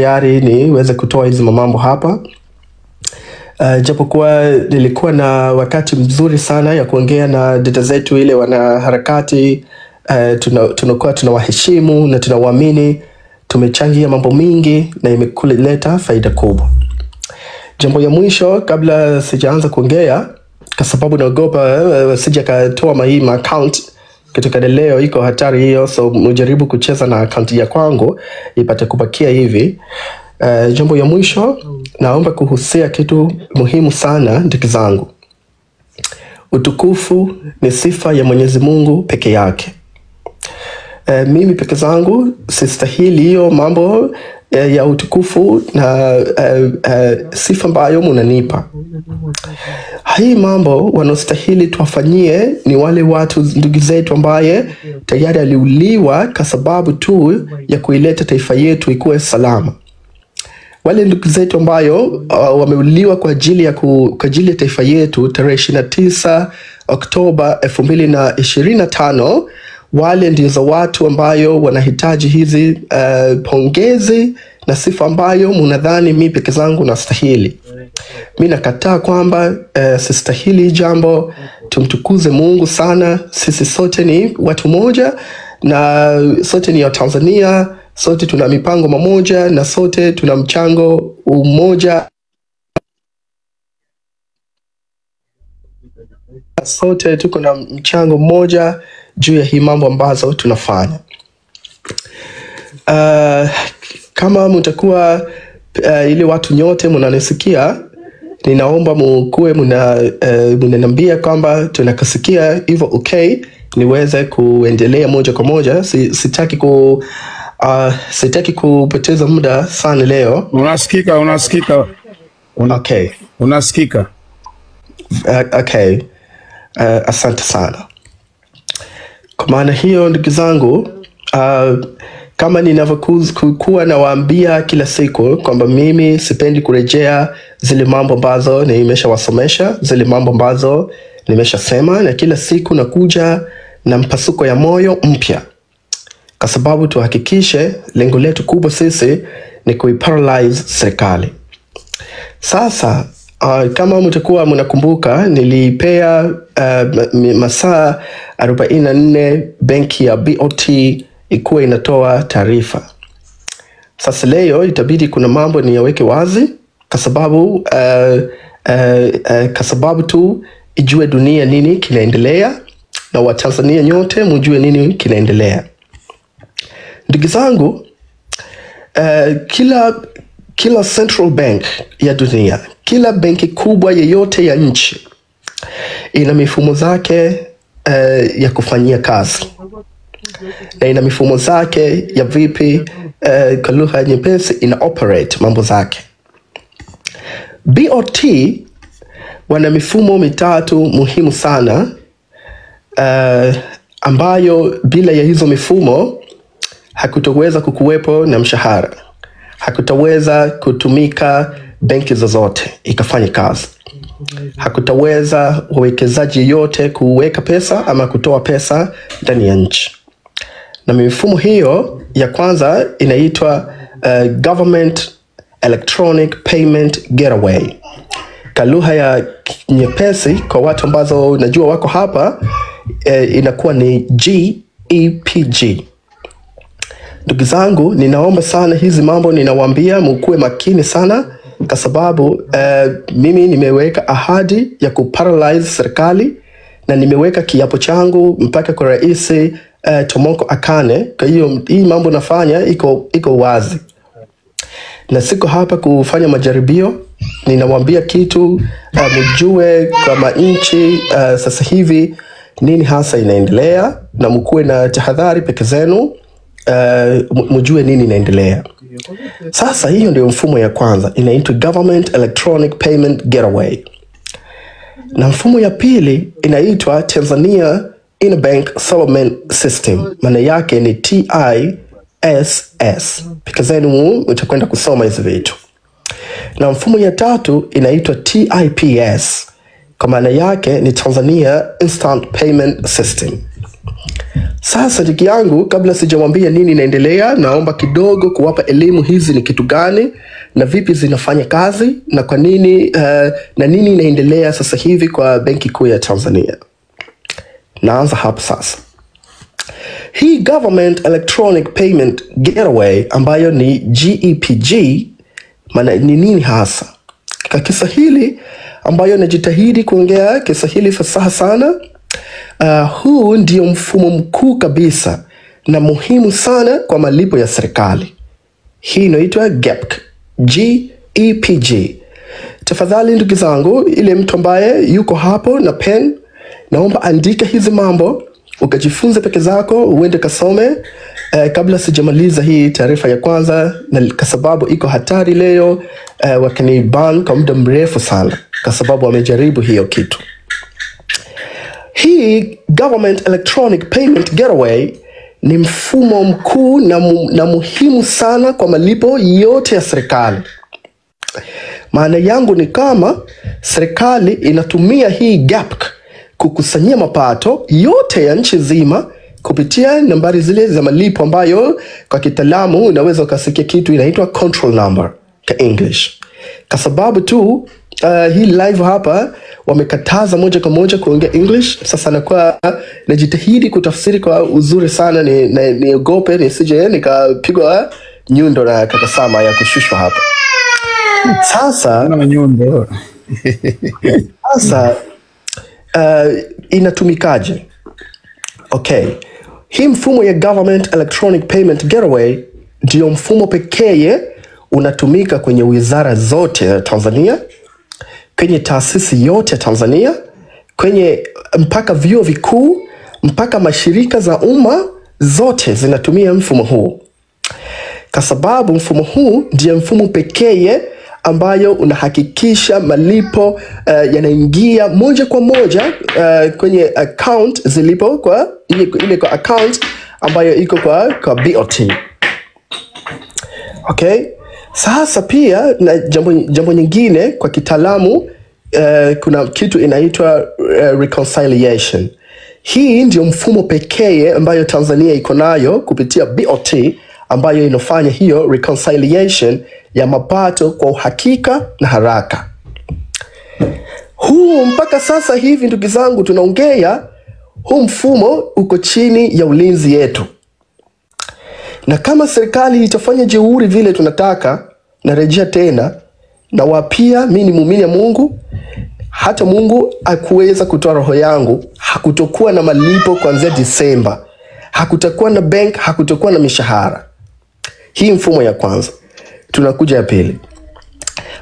tayari niweze kutoa hizi mambo hapa. Japokuwa nilikuwa na wakati mzuri sana ya kuongea na dada zetu ile wanaharakati, tunakuwa tunawaheshimu na tunawaamini, tumechangia mambo mingi na imekuleta faida kubwa. Jambo ya mwisho kabla sijaanza kuongea, kwa sababu naogopa sija katoa hii account katika leo iko hatari hiyo, so mjaribu kucheza na account ya kwangu ipate kubakia hivi. Jambo ya mwisho naomba kuhusia kitu muhimu sana ndugu zangu. Utukufu ni sifa ya Mwenyezi Mungu peke yake. Mimi peke zangu sistahili hiyo mambo ya utukufu na sifa ambayo mnanipa. Hii mambo wanastahili tuwafanyie ni wale watu ndugu zetu ambaye tayari aliuliwa kwa sababu tu ya kuileta taifa yetu ikuwe salama. Wale ndugu zetu ambayo wameuliwa kwa ajili ya taifa yetu tarehe 29 Oktoba 2025, wale ndizo watu ambayo wanahitaji hizi pongezi na sifa ambayo mnadhani mimi peke zangu nastahili. Mimi nakataa kwamba sistahili jambo. Tumtukuze Mungu sana. Sisi sote ni watu moja na sote ni wa Tanzania. Sote tuna mipango mmoja na sote tuna mchango umoja. Sote tuko na mchango mmoja juu ya hii mambo ambazo tunafanya. Kama mtakuwa ili watu nyote mnanisikia, ninaomba mkuwe mnaniambia kwamba tunakasikia hivyo okay, niweze kuendelea moja kwa moja. Sitaki kupoteza muda sana leo. Unasikika. Okay. Unasikika. Okay. Asante sana. Kwa maana hiyo ndugu zangu, kama ninavyokuwa nawaambia kila siku kwamba mimi sipendi kurejea zile mambo ambazo nimeshawasomesha, zile mambo ambazo nimeshasema, na kila siku nakuja na mpasuko ya moyo mpya. Kwa sababu tuhakikishe lengo letu kubwa sisi ni kuiparalyze serikali. Sasa kama mtakuwa mnakumbuka, nilipea masaa 44 benki ya BOT ikuwa inatoa taarifa. Sasa leo itabidi kuna mambo niyaweke wazi kwa sababu tu ijue dunia nini kinaendelea na Watanzania nyote mjue nini kinaendelea. Ndugu zangu, kila central bank ya dunia, kila benki kubwa yeyote ya nchi ina mifumo zake ya kufanyia kazi, na ina mifumo zake ya vipi kwa lugha nyepesi ina operate mambo zake. BOT wana mifumo mitatu muhimu sana, ambayo bila ya hizo mifumo hakutaweza kukuwepo na mshahara, hakutaweza kutumika benki zozote ikafanya kazi, hakutaweza wawekezaji yote kuweka pesa ama kutoa pesa ndani ya nchi. Na mifumo hiyo ya kwanza inaitwa Government Electronic Payment Gateway. Kwa lugha ya nyepesi kwa watu ambazo najua wako hapa, inakuwa ni GEPG. Ndugu zangu, ninaomba sana hizi mambo ninawaambia mkuwe makini sana, kwa sababu mimi nimeweka ahadi ya kuparalyze serikali na nimeweka kiapo changu mpaka kwa Rais Tomoko Akane. Kwa hiyo hii mambo nafanya iko wazi. Na siko hapa kufanya majaribio. Ninawaambia kitu mjue kama nchi sasa hivi nini hasa inaendelea, na mkuwe na tahadhari peke zenu, mjue nini inaendelea. Sasa hiyo ndio mfumo ya kwanza, inaitwa Government Electronic Payment Gateway. Na mfumo ya pili inaitwa Tanzania Interbank Settlement System. Maana yake ni TISS. Peke zenu mtakwenda kusoma hizo vitu. Na mfumo ya tatu inaitwa TIPS. Kwa maana yake ni Tanzania Instant Payment System. Sasa ndugu yangu, kabla sijamwambia nini inaendelea, naomba kidogo kuwapa elimu hizi ni kitu gani na vipi zinafanya kazi na kwa nini na nini inaendelea sasa hivi kwa Benki Kuu ya Tanzania. Naanza hapo sasa. Hii Government Electronic Payment Gateway ambayo ni GEPG, maana ni nini hasa? Kwa Kiswahili ambayo najitahidi kuongea Kiswahili fasaha sana, huu ndio mfumo mkuu kabisa na muhimu sana kwa malipo ya serikali. Hii inaitwa GEPG. Tafadhali ndugu zangu, ile mtu ambaye yuko hapo na pen, naomba andika hizi mambo, ukajifunze peke zako, uende kasome kabla sijamaliza hii taarifa ya kwanza, na kwa sababu iko hatari leo wakaniban kwa muda mrefu sana kwa sababu wamejaribu hiyo kitu. Hii Government Electronic Payment Gateway ni mfumo mkuu na muhimu sana kwa malipo yote ya serikali. Maana yangu ni kama serikali inatumia hii GAPK kukusanyia mapato yote ya nchi nzima kupitia nambari zile za malipo ambayo kwa kitaalamu unaweza ukasikia kitu inaitwa control number kwa English. Kwa sababu tu hii live hapa wamekataza moja kwa moja kuongea English, sasa nakuwa najitahidi kutafsiri kwa uzuri sana, niogope nisije nikapigwa nyundo na katasama ya kushushwa hapa. Sasa inatumikaje? Okay. Hii mfumo ya Government Electronic Payment Gateway ndio mfumo pekee unatumika kwenye wizara zote ya Tanzania, kwenye taasisi yote ya Tanzania, kwenye mpaka vyuo vikuu, mpaka mashirika za umma zote zinatumia mfumo huu. Kwa sababu mfumo huu ndio mfumo pekee ambayo unahakikisha malipo yanaingia moja kwa moja kwenye account zilipo kwa ile kwa account ambayo iko kwa BOT. Okay? Sasa pia na jambo nyingine kwa kitaalamu, kuna kitu inaitwa reconciliation. Hii ndio mfumo pekee ambayo Tanzania iko nayo kupitia BOT ambayo inafanya hiyo reconciliation ya mapato kwa uhakika na haraka. Huu mpaka sasa hivi ndugu zangu tunaongea, huu mfumo uko chini ya ulinzi yetu. Na kama serikali itafanya jeuri vile tunataka, narejea tena, na wapia mimi ni muumini ya Mungu, hata Mungu akuweza kutoa roho yangu, hakutokuwa na malipo kuanzia Disemba. Hakutakuwa na bank, hakutakuwa na mishahara. Hii mfumo ya kwanza. Tunakuja ya pili.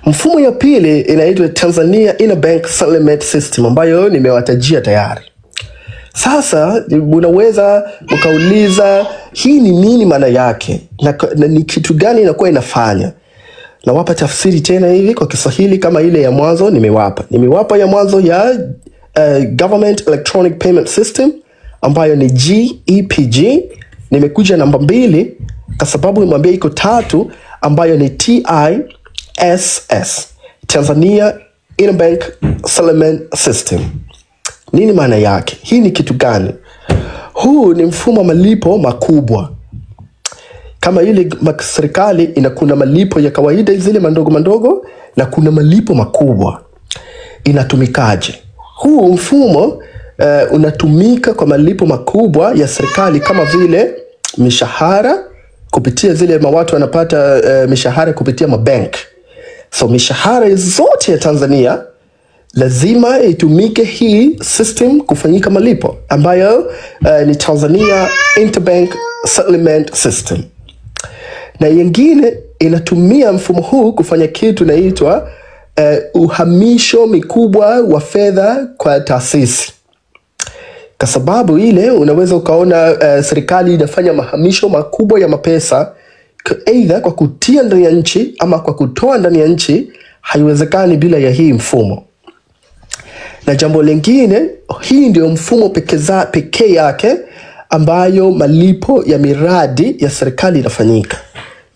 Mfumo ya pili inaitwa Tanzania Interbank Settlement System ambayo nimewatajia tayari. Sasa unaweza ukauliza hii ni nini maana yake na ni kitu gani inakuwa inafanya. Na wapa tafsiri tena hivi kwa Kiswahili kama ile ya mwanzo nimewapa ya mwanzo ya Government Electronic Payment System ambayo ni GEPG. Nimekuja namba 2 kwa sababu nimwambia iko 3 ambayo ni TISS, Tanzania Interbank Settlement System. Nini maana yake? Hii ni kitu gani? Huu ni mfumo wa malipo makubwa. Kama ile serikali kuna malipo ya kawaida zile mandogo na kuna malipo makubwa. Inatumikaje? Huu mfumo unatumika kwa malipo makubwa ya serikali kama vile mishahara kupitia zile watu wanapata mishahara kupitia mabank. So mishahara zote ya Tanzania lazima itumike hii system kufanyika malipo ambayo ni Tanzania Interbank Settlement System. Na yengine inatumia mfumo huu kufanya kitu inaitwa uhamisho mikubwa wa fedha kwa taasisi. Kwa sababu ile unaweza ukaona serikali inafanya mahamisho makubwa ya mapesa either kwa kutia ndani ya nchi ama kwa kutoa ndani ya nchi, haiwezekani bila ya hii mfumo. Na jambo lingine, hii ndio mfumo pekee yake ambayo malipo ya miradi ya serikali inafanyika.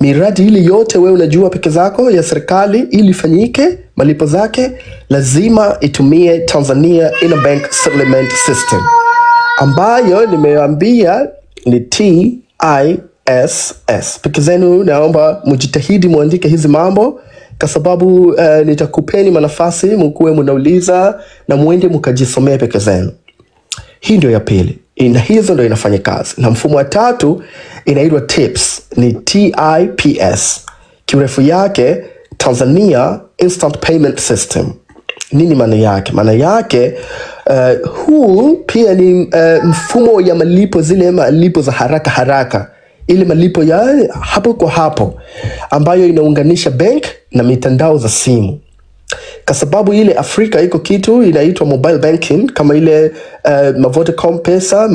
Miradi ili yote wewe unajua peke zako ya serikali ili fanyike malipo zake lazima itumie Tanzania Interbank Settlement System ambayo nimewaambia ni TISS. Peke zenu naomba mjitahidi muandike hizi mambo, kwa sababu nitakupeni manafasi mkuwe mnauliza na muende mkajisomea peke zenu. Hii ndio ya pili, na hizo ndio inafanya kazi. Na mfumo wa tatu inaitwa TIPS, ni TIPS. Kirefu yake Tanzania Instant Payment System. Nini maana yake? Maana yake huu pia ni mfumo ya malipo, zile malipo za haraka haraka, ile malipo ya hapo kwa hapo ambayo inaunganisha bank na mitandao za simu. Kwa sababu ile Afrika iko kitu inaitwa mobile banking, kama ile Vodacom pesa,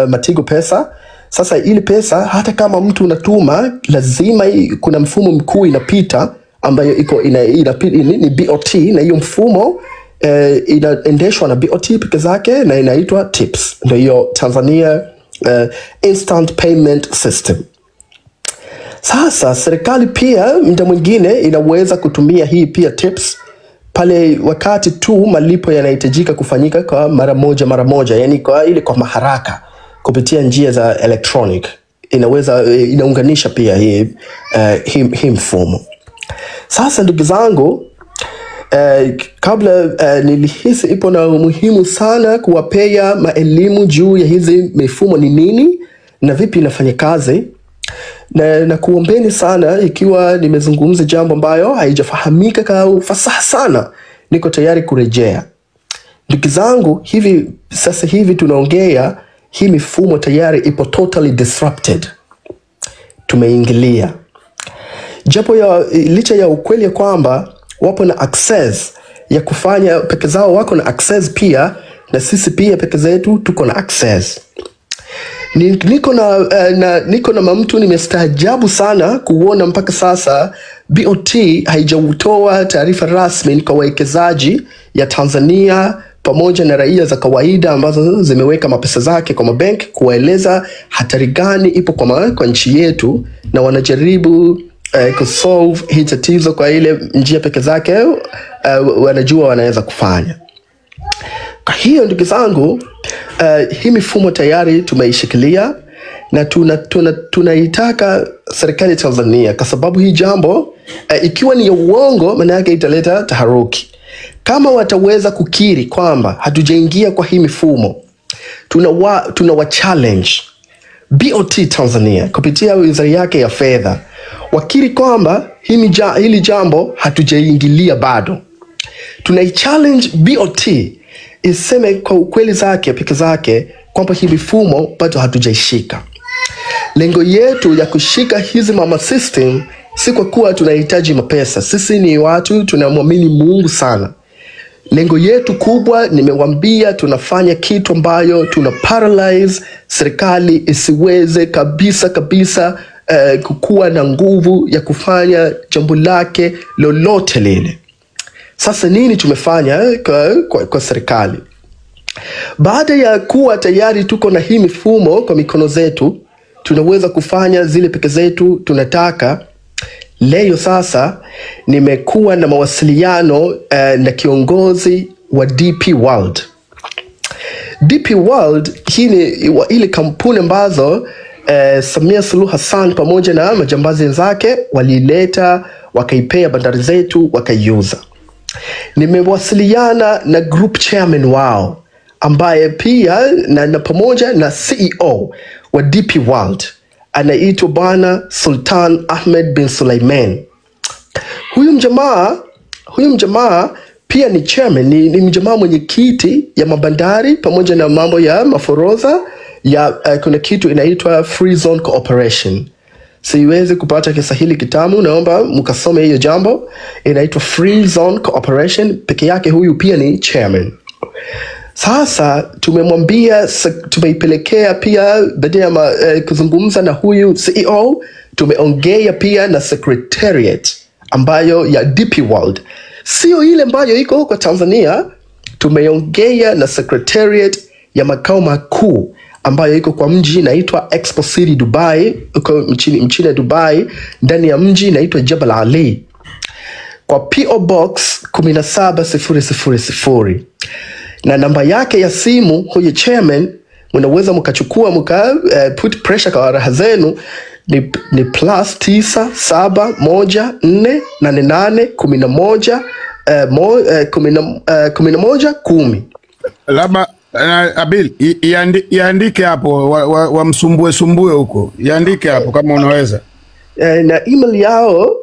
Matigo pesa. Sasa ile pesa hata kama mtu unatuma, lazima kuna mfumo mkuu inapita ambayo iko ni BOT, na hiyo mfumo inaendeshwa na BOT peke zake na inaitwa TIPS. Ndio hiyo Tanzania Instant Payment System. Sasa serikali pia muda mwingine inaweza kutumia hii pia TIPS pale wakati tu malipo yanahitajika kufanyika kwa mara moja, yani kwa maharaka kupitia njia za electronic. Inaunganisha pia hii mfumo. Sasa ndugu zangu, kabla nilihisi ipo na umuhimu sana kuwapea maelimu juu ya hizi mifumo ni nini na vipi inafanya kazi. Na kuombeni sana, ikiwa nimezungumza jambo ambayo haijafahamika kwa ufasaha sana, niko tayari kurejea. Ndugu zangu, sasa hivi tunaongea, hii mifumo tayari ipo totally disrupted. Tumeingilia. Japo licha ya ukweli ya kwamba wapo na access ya kufanya peke zao, wako na access pia, na sisi pia peke zetu tuko na access. Niko na mamtu nimestaajabu sana kuona mpaka sasa BOT haijautoa taarifa rasmi kwa wawekezaji ya Tanzania pamoja na raia za kawaida ambazo zimeweka mapesa zake kwa mabank, kuwaeleza hatari gani ipo kwa nchi yetu, na wanajaribu kusolve hii tatizo kwa ile njia peke zake wanajua wanaweza kufanya. Kwa hiyo ndugu zangu, hii mifumo tayari tumeishikilia na tunaitaka serikali ya Tanzania, kwa sababu hii jambo ikiwa ni ya uongo, maana yake italeta taharuki. Kama wataweza kukiri kwamba hatujaingia kwa hii mifumo, tunawa challenge BOT Tanzania kupitia wizara yake ya fedha, wakiri kwamba hili jambo hatujaingilia bado. Tunai-challenge BOT iseme kwa ukweli zake peke zake kwamba hii mifumo bado hatujaishika. Lengo yetu ya kushika hizi mama system si kwa kuwa tunahitaji mapesa. Sisi ni watu tunamwamini Mungu sana. Lengo yetu kubwa, nimewambia, tunafanya kitu ambayo tuna paralyze serikali isiweze kabisa kukua na nguvu ya kufanya jambo lake lolote lile. Sasa nini tumefanya kwa serikali? Baada ya kuwa tayari tuko na hii mifumo kwa mikono zetu, tunaweza kufanya zile peke zetu tunataka. Leo sasa nimekuwa na mawasiliano na kiongozi wa DP World. DP World hii ni ile kampuni ambazo Samia Suluhu Hassan pamoja na majambazi wenzake walileta, wakaipea bandari zetu, wakaiuza. Nimewasiliana na group chairman wao ambaye pia na pamoja na CEO wa DP World, anaitwa Bwana Sultan Ahmed bin Sulaiman. Huyu mjamaa pia ni chairman, ni mjamaa mwenye kiti ya mabandari pamoja na mambo ya maforoza ya kuna kitu inaitwa Free Zone Cooperation. Siwezi kupata Kiswahili kitamu, naomba mkasome hiyo jambo. Inaitwa Free Zone Cooperation, peke yake huyu pia ni chairman. Sasa tumemwambia, tumeipelekea pia baada ya kuzungumza na huyu CEO, tumeongea pia na secretariat ambayo ya DP World. Sio ile ambayo iko kwa Tanzania, tumeongea na secretariat ya makao makuu ambayo iko kwa mji inaitwa Expo City Dubai, uko mchini Dubai, ndani ya mji inaitwa Jabal Ali, kwa PO Box 17000, na namba yake ya simu huyu chairman mnaweza mkachukua put pressure kwa raha zenu ni plus 9, 7, 1, 4, 11, 11, 10. Labda Abil iandike hapo wamsumbue huko. Iandike hapo kama unaweza. Na email yao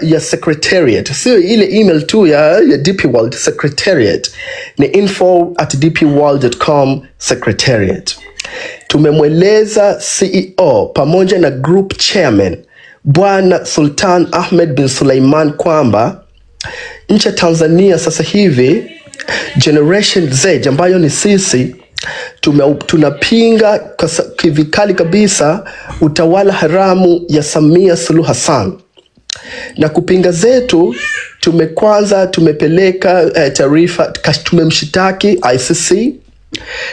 ya secretariat, sio ile email tu ya DP World secretariat, ni info@dpworld.com secretariat. Tumemweleza CEO pamoja na group chairman Bwana Sultan Ahmed bin Suleiman kwamba nchi ya Tanzania sasa hivi Generation Z ambayo ni sisi tunapinga kivikali kabisa utawala haramu ya Samia Suluhu Hassan. Na kupinga zetu tumepeleka taarifa, tumemshitaki ICC,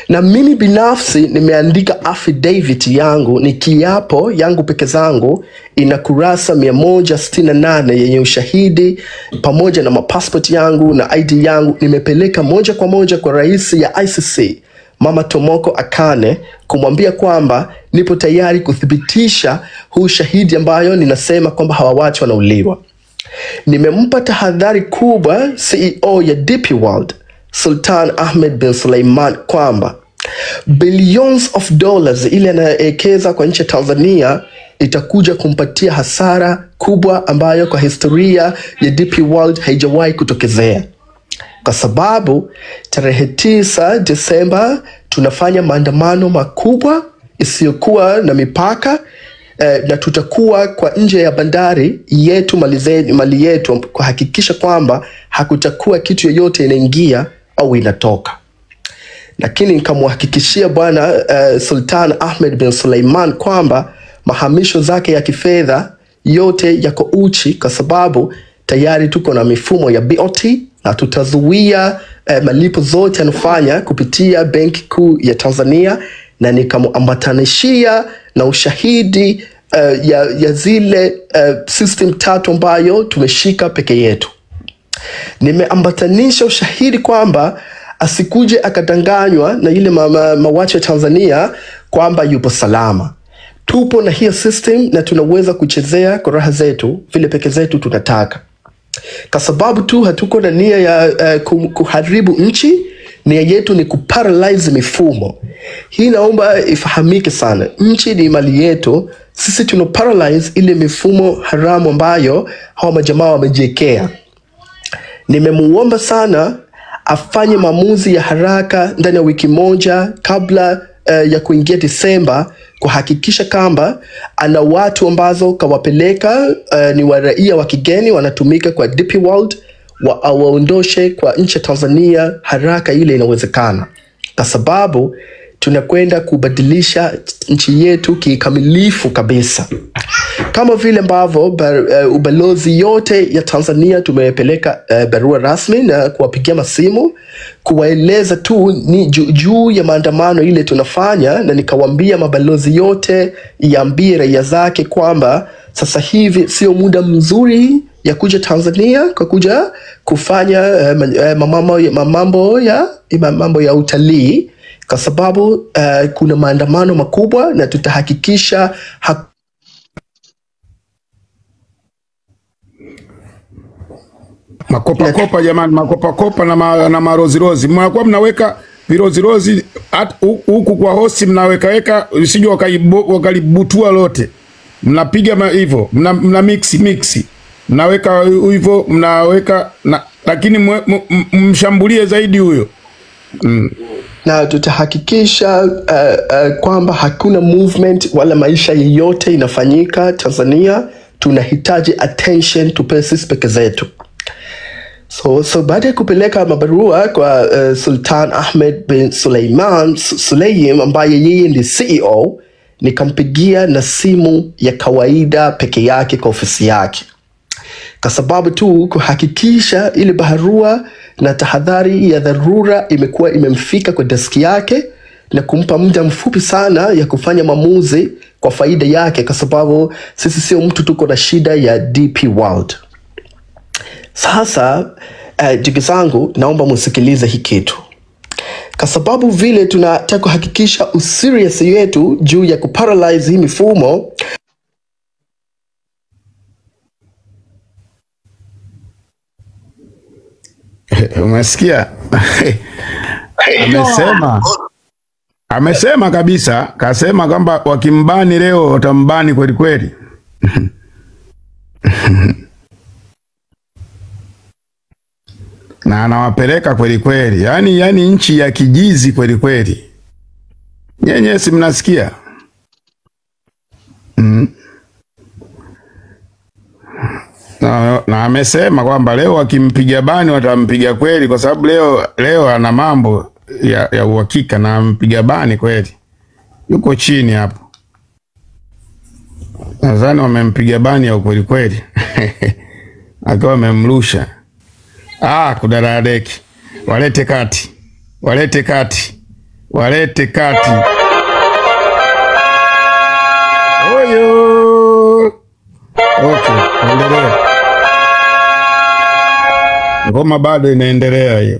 na mimi binafsi nimeandika affidavit yangu, ni kiapo yangu peke zangu, ina kurasa 168 yenye ushahidi pamoja na mapassport yangu na ID yangu. Nimepeleka moja kwa moja kwa rais ya ICC Mama Tomoko Akane kumwambia kwamba nipo tayari kuthibitisha huu shahidi ambayo ninasema kwamba hawa watu wanauliwa. Nimempa tahadhari kubwa CEO ya DP World Sultan Ahmed bin Suleiman kwamba billions of dollars ile anayoekeza kwa nchi ya Tanzania itakuja kumpatia hasara kubwa ambayo kwa historia ya DP World haijawahi kutokezea. Kwa sababu tarehe 9 Desemba tunafanya maandamano makubwa isiyokuwa na mipaka, na tutakuwa kwa nje ya bandari yetu, mali yetu, kuhakikisha kwamba hakutakuwa kitu yoyote inaingia au inatoka. Lakini nikamhakikishia Bwana Sultan Ahmed bin Suleiman kwamba mahamisho zake ya kifedha yote yako uchi, kwa sababu tayari tuko na mifumo ya BOT na tutazuia malipo zote anafanya kupitia Benki Kuu ya Tanzania, na nikamuambatanishia na ushahidi ya zile system 3 ambayo tumeshika peke yetu. Nimeambatanisha ushahidi kwamba asikuje akadanganywa na ile mawacho ya Tanzania kwamba yupo salama. Tupo na hiyo system na tunaweza kuchezea kwa raha zetu vile peke zetu tunataka. Kwa sababu tu hatuko na nia ya kuharibu nchi, nia yetu ni kuparalyze mifumo. Hii naomba ifahamike sana. Nchi ni mali yetu, sisi tunaparalyze ile mifumo haramu ambayo hawa majamaa wamejiwekea. Nimemuomba sana afanye maamuzi ya haraka ndani ya wiki moja kabla ya kuingia Disemba, kuhakikisha kwamba ana watu ambazo kawapeleka ni wa raia wa kigeni wanatumika kwa DP World, waondoshe kwa nchi ya Tanzania haraka ile inawezekana, kwa sababu tunakwenda kubadilisha nchi yetu kikamilifu kabisa. Kama vile ambavyo ubalozi yote ya Tanzania tumepeleka barua rasmi na kuwapigia masimu kuwaeleza tu ni juu ya maandamano ile tunafanya, na nikawaambia mabalozi yote iambie raia zake kwamba sasa hivi sio muda mzuri ya kuja Tanzania kwa kuja kufanya mambo ya utalii, kwa sababu kuna maandamano makubwa na tutahakikisha makopa jamani, makopa na marozirozi. Mnakuwa mnaweka virozirozi huku kwa hosti, mnaweka usije wakalibutua lote. Mnapiga hivyo, mna mix. Mnaweka hivyo, mnaweka lakini mshambulie zaidi huyo. Na tutahakikisha kwamba hakuna movement wala maisha yoyote inafanyika Tanzania. Tunahitaji attention tupe sisi peke zetu. So baada ya kupeleka mabarua kwa Sultan Ahmed bin Suleiman ambaye yeye ndi CEO, nikampigia na simu ya kawaida peke yake kwa ofisi yake, kwa sababu tu kuhakikisha ile barua na tahadhari ya dharura imekuwa imemfika kwa deski yake, na kumpa muda mfupi sana ya kufanya maamuzi kwa faida yake, kwa sababu sisi sio mtu tuko na shida ya DP World. Sasa ndugu zangu, naomba msikilize hii kitu. kwa sababu vile tunataka kuhakikisha userious yetu juu ya kuparalyze hii mifumo. Umesikia? Amesema kabisa, kasema kwamba wakimbani leo watambani kweli kweli. Na anawapeleka kweli kweli. Yaani nchi ya kijizi kweli kweli. Nyenye si mnasikia? Na amesema kwamba leo wakimpiga bani watampiga kweli, kwa sababu leo ana mambo ya uhakika na mpiga bani kweli. Yuko chini hapo. Nadhani wamempiga bani ya kweli kweli. Akiwa wamemrusha. Kudaradeki. Walete kati. Walete kati. Walete kati. Oyo. Okay, endelea. Ngoma bado inaendelea hiyo.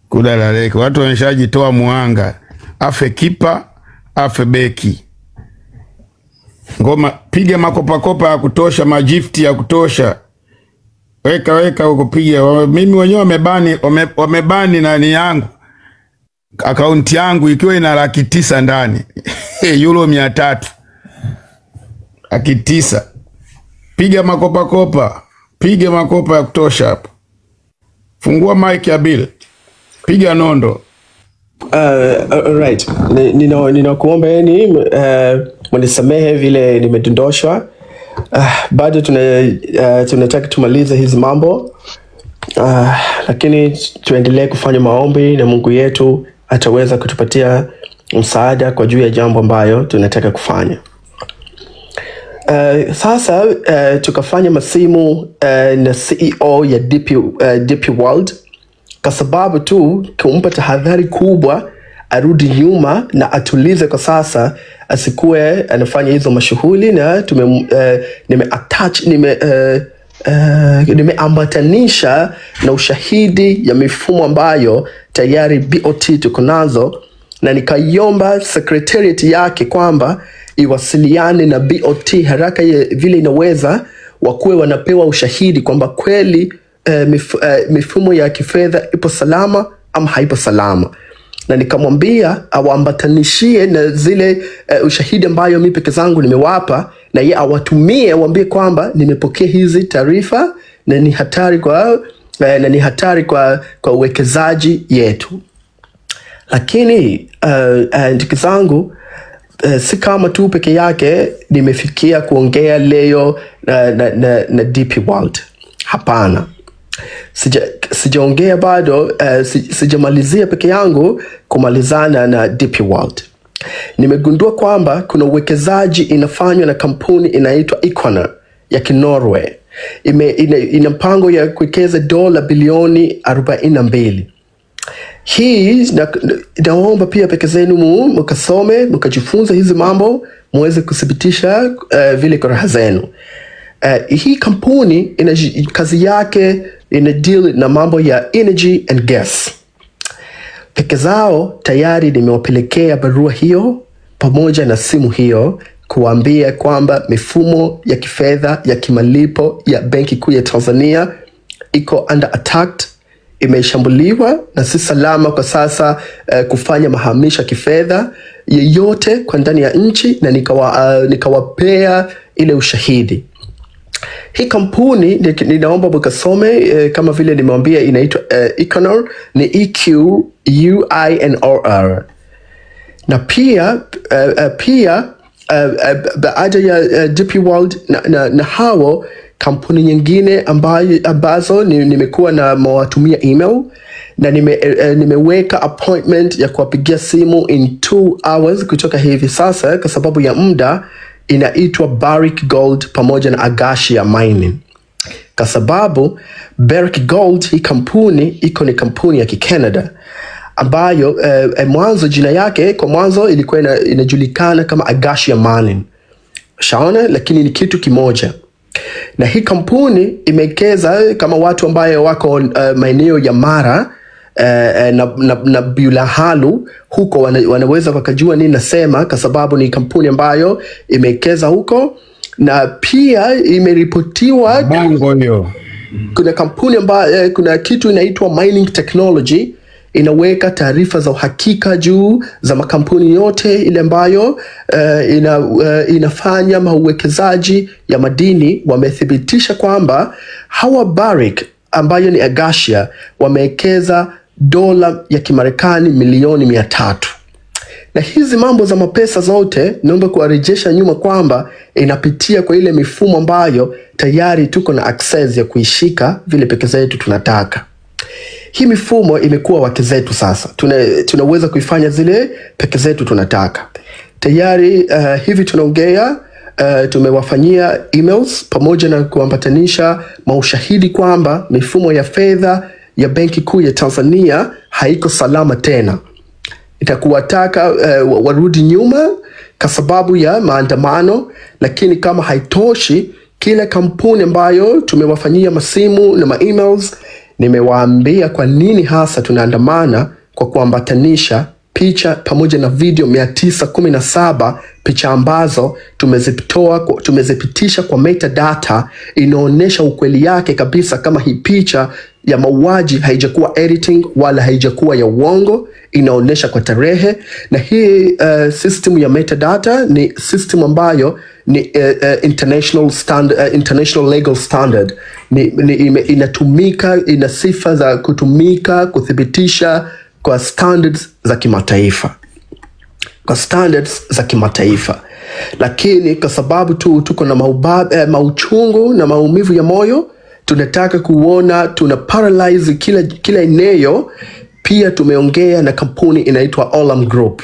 Kudaradeki. Watu wameshajitoa muhanga. Afe kipa, afe beki. Ngoma, piga makopa ya kutosha, majifti ya kutosha. Weka ukupiga. Mimi wenyewe wamebani nani yangu. Akaunti yangu ikiwa ina 900 ndani. Euro 300. 900. Piga makopa. Piga makopa ya kutosha hapo. Fungua mic ya Bill. Piga nondo. Alright. Ninakuomba mnisamehe vile nimedondoshwa. Bado tunataka tumalize hizi mambo. Lakini tuendelee kufanya maombi na Mungu yetu ataweza kutupatia msaada kwa juu ya jambo ambayo tunataka kufanya. Sasa tukafanya masimu na CEO ya DP World kwa sababu tu kumpa tahadhari kubwa arudi nyuma na atulize kwa sasa, asikuwe anafanya hizo mashughuli, na nimeambatanisha na ushahidi ya mifumo ambayo tayari BOT tuko nazo, na nikaiomba secretariat yake kwamba iwasiliane na BOT haraka vile inaweza, wakuwe wanapewa ushahidi kwamba kweli mifumo ya kifedha ipo salama ama haipo salama. Na nikamwambia awaambatanishie na zile ushahidi ambayo mimi peke zangu nimewapa, na yeye awatumie, waambie kwamba nimepokea hizi taarifa na ni hatari kwa uwekezaji yetu. Lakini ndugu zangu, si kama tu peke yake nimefikia kuongea leo na DP World. Hapana. Sijaongea bado, sijamalizia peke yangu kumalizana na DP World. Nimegundua kwamba kuna uwekezaji inafanywa na kampuni inaitwa Equinor ya Kinorway. Ina mpango ya kuwekeza dola bilioni 42. Hii naomba pia peke zenu mkasome, mkajifunza hizi mambo, muweze kuthibitisha vile kwa raha zenu. Hii kampuni kazi yake ina deal na mambo ya energy and gas. Peke zao tayari nimewapelekea barua hiyo pamoja na simu hiyo kuambia kwamba mifumo ya kifedha ya kimalipo ya Benki Kuu ya Tanzania iko under attack, imeshambuliwa na si salama kwa sasa kufanya mahamisho ya kifedha yeyote kwa ndani ya nchi, na nikawapea ile ushahidi. Hii kampuni ninaomba mkasome, kama vile nimewambia, inaitwa Equinor, ni EQUINOR. Na pia baada ya DP World na hao kampuni nyingine ambazo nimekuwa na mawatumia email, na nimeweka appointment ya kuwapigia simu in 2 hours kutoka hivi sasa kwa sababu ya muda. Inaitwa Barrick Gold pamoja na Acacia Mining. Kwa sababu Barrick Gold, hii kampuni ni kampuni ya Canada ambayo mwanzo jina yake kwa mwanzo ilikuwa inajulikana kama Acacia Mining. Shaona, lakini ni kitu kimoja. Na hii kampuni imekeza kama watu ambayo wako maeneo ya Mara, na bila halu huko wanaweza wakajua nini nasema, kwa sababu ni kampuni ambayo imewekeza huko. Na pia imeripotiwa bongo hiyo, kuna kampuni ambayo kuna kitu inaitwa mining technology, inaweka taarifa za uhakika juu za makampuni yote ile ambayo inafanya uwekezaji ya madini. Wamethibitisha kwamba hawa Barrick ambayo ni Acacia wamewekeza dola ya Kimarekani milioni 300. Na hizi mambo za mapesa zote naomba kuwarejesha nyuma kwamba inapitia kwa ile mifumo ambayo tayari tuko na access ya kuishika vile peke zetu tunataka. Hii mifumo imekuwa wake zetu sasa. Tunaweza kuifanya zile peke zetu tunataka. Tayari hivi tunaongea, tumewafanyia emails pamoja na kuambatanisha maushahidi kwamba mifumo ya fedha ya Benki Kuu ya Tanzania haiko salama tena. Itakuwataka warudi nyuma kwa sababu ya maandamano, lakini kama haitoshi, kila kampuni ambayo tumewafanyia masimu na emails, nimewaambia kwa nini hasa tunaandamana, kwa kuambatanisha picha pamoja na video 917 picha ambazo tumezipitisha kwa metadata. Inaonyesha ukweli yake kabisa kama hii picha ya mauaji haijakuwa editing wala haijakuwa ya uongo, inaonyesha kwa tarehe. Na hii system ya metadata ni system ambayo ni international legal standard, inatumika, ina sifa za kutumika kuthibitisha kwa standards za kimataifa. Lakini kwa sababu tuko na mauchungu na maumivu ya moyo, tunataka kuona tuna paralyze kila eneo. Pia tumeongea na kampuni inaitwa Olam Group.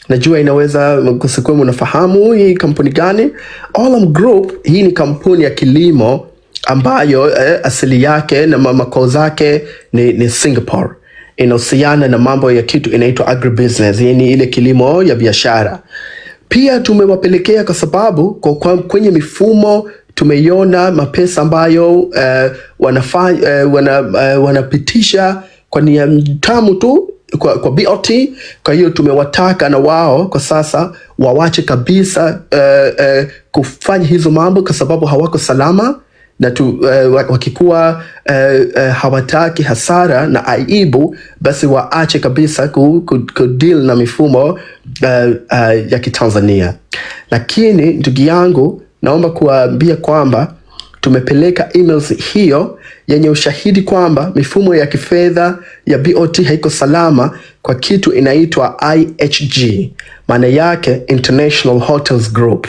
Najua inaweza kusikuwa unafahamu hii kampuni gani. Olam Group hii ni kampuni ya kilimo ambayo asili yake na makao zake ni Singapore. Inahusiana na mambo ya kitu inaitwa agribusiness, yani ile kilimo ya biashara. Pia tumewapelekea kwa sababu kwenye mifumo tumeiona mapesa ambayo wanapitisha kwa nia tamu tu kwa BOT. Kwa hiyo tumewataka na wao kwa sasa wawache kabisa kufanya hizo mambo kwa sababu hawako salama, na wakikuwa hawataki hasara na aibu, basi waache kabisa kudeal na mifumo ya Kitanzania. Lakini ndugu yangu, naomba kuambia kwamba tumepeleka emails hiyo yenye ushahidi kwamba mifumo ya kifedha ya BOT haiko salama kwa kitu inaitwa IHG, maana yake International Hotels Group,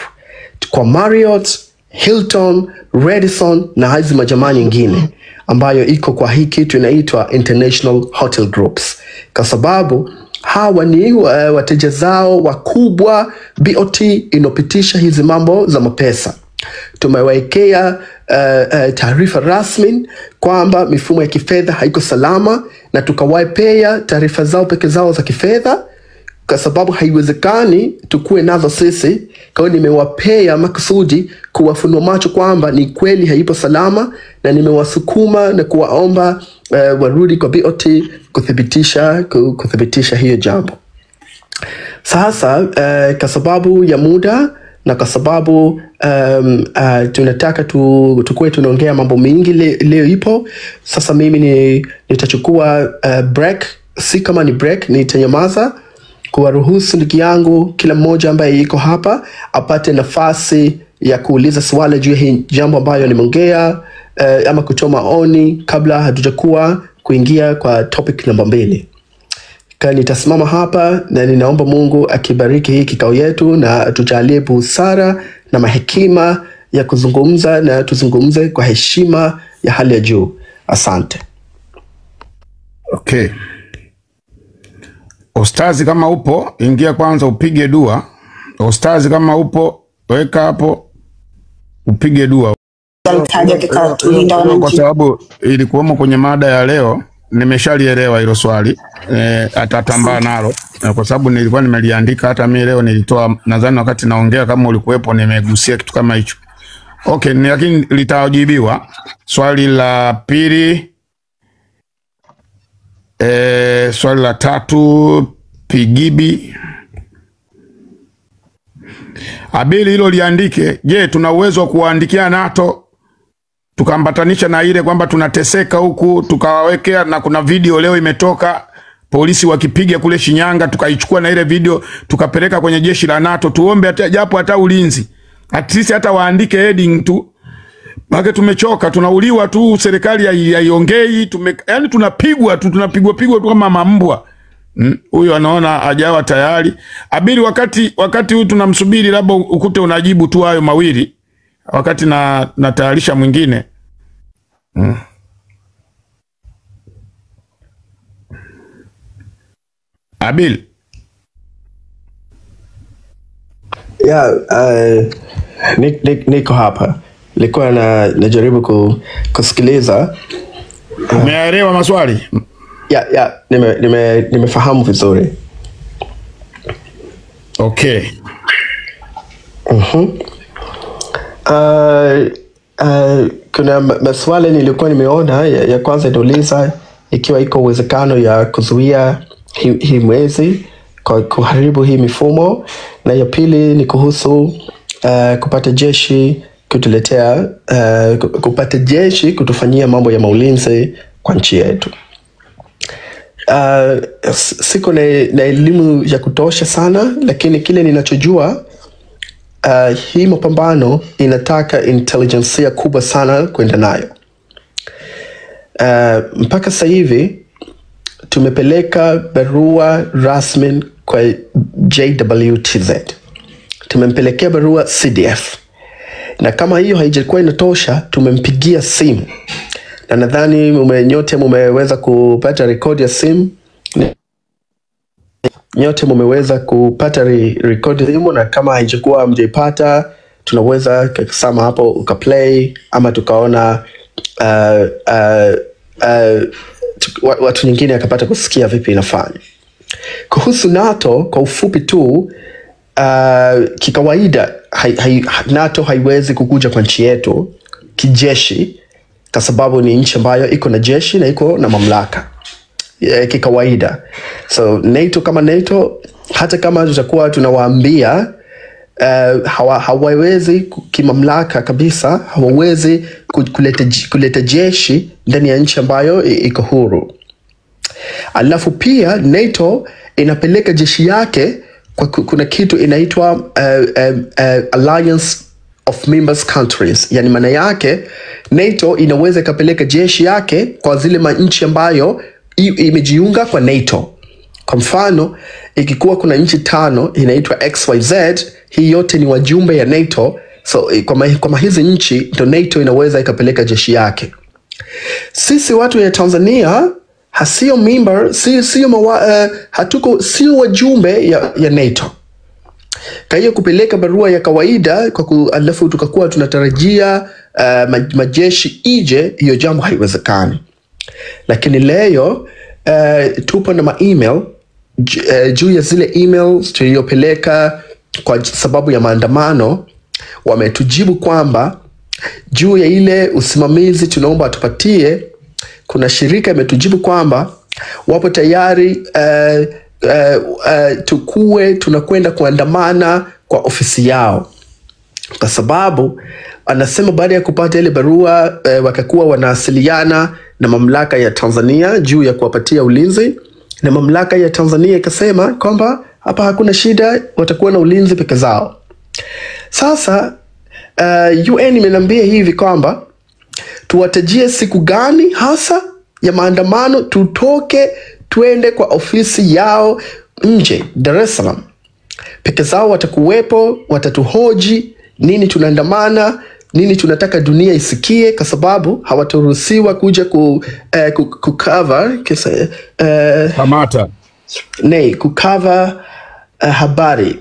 kwa Marriott, Hilton, Radisson na hizi majamaa nyingine ambayo iko kwa hii kitu inaitwa International Hotel Groups, kwa sababu hawa ni wateja zao wakubwa. BOT inopitisha hizi mambo za mapesa. Tumewekea taarifa rasmi kwamba mifumo ya kifedha haiko salama, na tukawapea taarifa zao peke zao za kifedha, kwa sababu haiwezekani tukue nazo sisi. Kwa hiyo nimewapea makusudi kuwafunua macho kwamba ni kweli haipo salama, na nimewasukuma na kuwaomba warudi kwa BOT kuthibitisha hiyo jambo. Sasa kwa sababu ya muda na kwa sababu tunataka tukue tunaongea mambo mingi leo ipo. Sasa mimi nitachukua break, si kama ni break, nitanyamaza kuwaruhusu ndugu yangu kila mmoja ambaye yuko hapa apate nafasi ya kuuliza swali juu hii jambo ambayo nimeongea, ama kutoa maoni kabla hatujakuwa kuingia kwa topic namba 2. Nitasimama hapa na ninaomba Mungu akibariki hii kikao yetu na tujalie busara na mahekima ya kuzungumza, na tuzungumze kwa heshima ya hali ya juu. Asante. Okay. Ustazi kama upo, ingia kwanza upige dua. Ustazi kama upo, weka hapo upige dua. Kwa sababu ilikuwemo kwenye mada ya leo, nimeshalielewa hilo swali. Atatambaa nalo kwa sababu nilikuwa nimeliandika. Hata mimi leo nilitoa, nadhani wakati naongea kama ulikuwepo, nimegusia kitu kama hicho. Okay, lakini litajibiwa. Swali la pili, Swali la 3, Pigibi. Abili, hilo liandike. Je, tuna uwezo wa kuwaandikia NATO tukambatanisha na ile kwamba tunateseka huku, tukawawekea, na kuna video leo imetoka polisi wakipiga kule Shinyanga, tukaichukua na ile video tukapeleka kwenye jeshi la NATO. Tuombe japo hata ulinzi, at least hata waandike heading tu. Bage tumechoka, tunauliwa tu, serikali haiongei, yani tunapigwa tu kama mambwa. Huyo anaona hajawa tayari. Abili, wakati huu tunamsubiri, labda ukute unajibu tu hayo mawili wakati na tayarisha mwingine. Abili. Niko hapa. Nilikuwa najaribu kusikiliza. Umeelewa maswali? Nimefahamu vizuri. Okay. Kuna maswali nilikuwa nimeona. Ya kwanza inauliza ikiwa iko uwezekano ya kuzuia hii mwezi kwa kuharibu hii mifumo, na ya pili ni kuhusu kupata jeshi kutuletea kupata jeshi kutufanyia mambo ya maulinzi kwa nchi yetu. Siko na elimu ya kutosha sana, lakini kile ninachojua hii mapambano inataka intelijensia kubwa sana kwenda nayo. Mpaka sasa hivi tumepeleka barua rasmi kwa JWTZ. Tumempelekea barua CDF. Na kama hiyo haijakuwa inatosha, tumempigia simu. Na nadhani nyote mumeweza kupata rekodi ya simu. Nyote mumeweza kupata rekodi ya simu, na kama haijakuwa mjaipata, tunaweza kusema hapo ukaplay, ama tukaona watu nyingine akapata kusikia vipi inafanya. Kuhusu NATO kwa ufupi tu, kikawaida NATO haiwezi kukuja kwa nchi yetu kijeshi, kwa sababu ni nchi ambayo iko na jeshi na iko na mamlaka kikawaida. So NATO kama NATO, hata kama tutakuwa tunawaambia hawawezi kimamlaka kabisa, hawawezi kuleta jeshi ndani ya nchi ambayo iko huru. Alafu pia NATO inapeleka jeshi yake kwa kuna kitu inaitwa Alliance of Members Countries. Yani maana yake NATO inaweza ikapeleka jeshi yake kwa zile nchi ambayo imejiunga kwa NATO. Kwa mfano, ikikuwa kuna nchi 5 inaitwa XYZ, hii yote ni wajumbe ya NATO. So kwa hizi nchi ndo NATO inaweza ikapeleka jeshi yake. Sisi watu ya Tanzania hasio member, sio wajumbe ya NATO. Kwa hiyo kupeleka barua ya kawaida alafu tukakuwa tunatarajia majeshi ije, hiyo jambo haiwezekani. Lakini leo tupo na email juu ya zile emails tuliyopeleka kwa sababu ya maandamano. Wametujibu kwamba juu ya ile usimamizi tunaomba tupatie, kuna shirika imetujibu kwamba wapo tayari tunakwenda kuandamana kwa ofisi yao, kwa sababu anasema baada ya kupata ile barua wakakuwa wanawasiliana na mamlaka ya Tanzania juu ya kuwapatia ulinzi, na mamlaka ya Tanzania ikasema kwamba hapa hakuna shida, watakuwa na ulinzi peke zao. Sasa UN imenambia hivi kwamba tuwatajie siku gani hasa ya maandamano, tutoke tuende kwa ofisi yao nje Dar es Salaam. Peke zao watakuwepo, watatuhoji nini tunaandamana, nini tunataka dunia isikie, kwa sababu hawataruhusiwa kuja kucover kucover habari,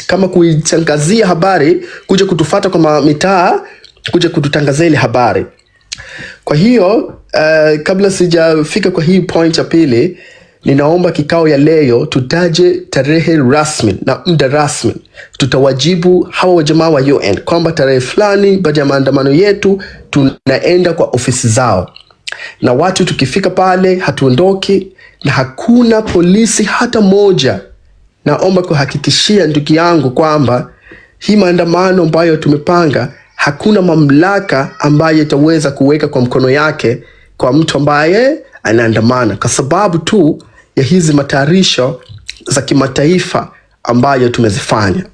kama kuitangazia habari, kuja kutufuata kwa mitaa, kuja kututangazia ile habari. Kwa hiyo kabla sijafika kwa hii point ya pili, ninaomba kikao ya leo tutaje tarehe rasmi na muda rasmi. Tutawajibu hawa wajamaa wa UN kwamba tarehe fulani baada ya maandamano yetu tunaenda kwa ofisi zao. na watu tukifika pale hatuondoki na hakuna polisi hata moja. Naomba kuhakikishia ndugu yangu kwamba hii maandamano ambayo tumepanga, hakuna mamlaka ambaye itaweza kuweka kwa mkono yake kwa mtu ambaye anaandamana, kwa sababu tu ya hizi matayarisho za kimataifa ambayo tumezifanya.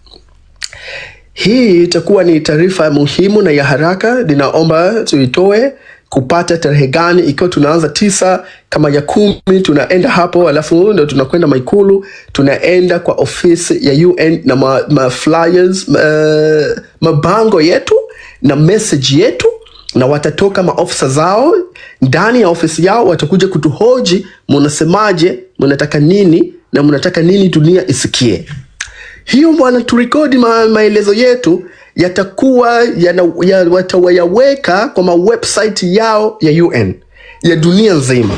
Hii itakuwa ni taarifa muhimu na ya haraka. Ninaomba tuitoe kupata tarehe gani, ikiwa tunaanza 9 kama ya 10 tunaenda hapo, alafu ndo tunakwenda Maikulu, tunaenda kwa ofisi ya UN na flyers, mabango yetu na message yetu, na watatoka maofisa zao ndani ya ofisi yao, watakuja kutuhoji, mnasemaje, mnataka nini na mnataka nini dunia isikie. Hiyo wanaturekodi maelezo yetu, yatakuwa wataweka kwa website yao ya UN ya dunia nzima,